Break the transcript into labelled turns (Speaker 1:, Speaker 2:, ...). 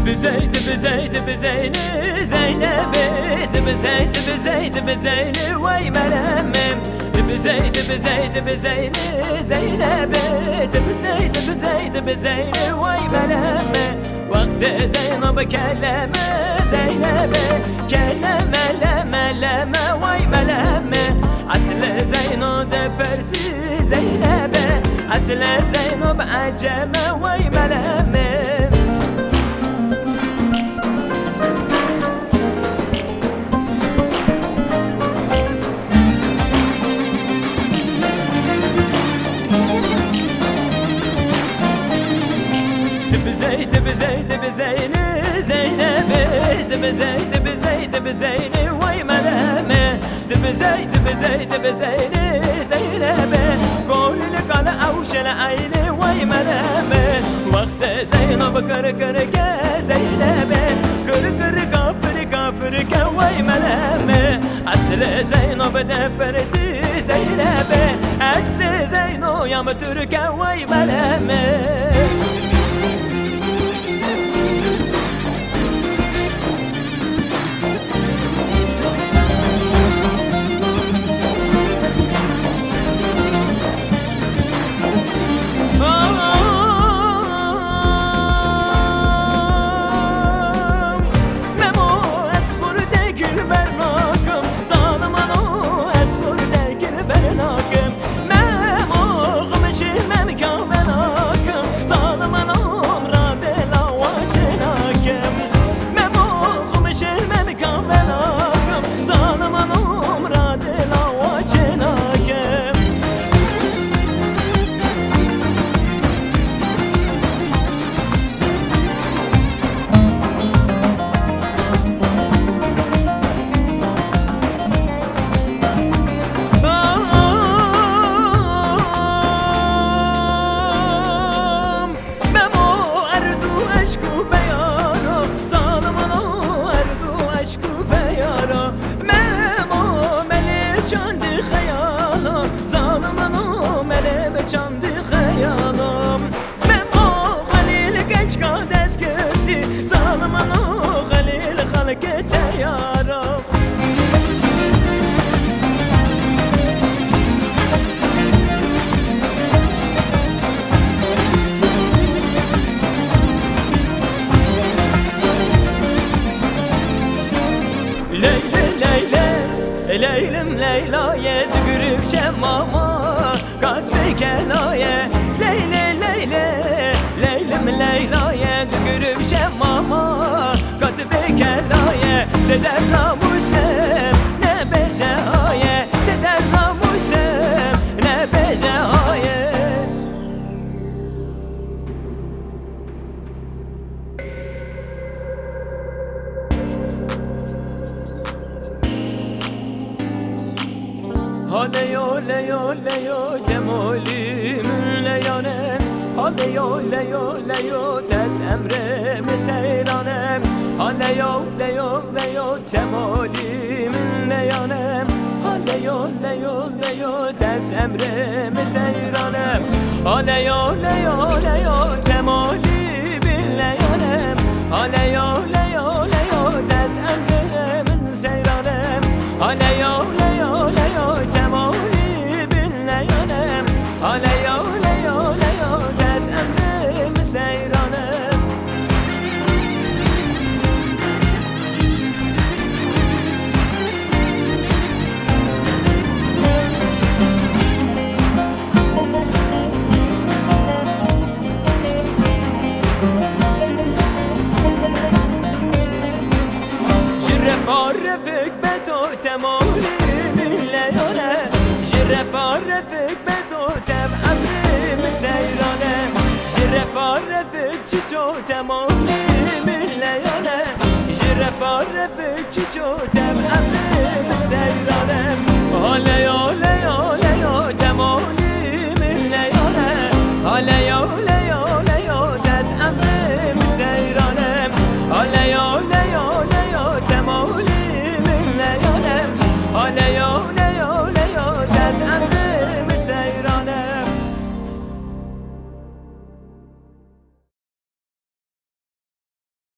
Speaker 1: تبي زيني زينبي تبي زيني وي ملمم تبي زيني زينبي تبي زيني وي ملمم وقت زينب كلمة زينبي كلمة لما وي ملمم أصل زينب برسي زينبي أصل زينب عجمة وي ملمم تبي زيني زينبي تبي زيني وي ملامه تبي زيني زينبي قول لك على اوشل عيني وي ملامه وقت زينب كرك زينبي كر كافر وي ملامه اصل زينب دبرسي زينبي اس زينو يا مترك وي ملامه Leylim Leyla'ya dügürük cemama Gazbe kelaya Leylim Leyla'ya dügürük cemama Gazbe kelaya Tederramusem ne becaye Tederramusem ne becaye Leyo cemalimin leyanem Leyo tez emremi seyranem Leyo cemalimin leyanem Leyo tez emremi seyranem Leyo cemalimin leyanem Leyo tez emremi seyranem Leyo cemali bin leyanem Leyo tez emrim seyranem Refik beto temali leyane refik beto tem emrim seyranem refik çiço temali leyane refik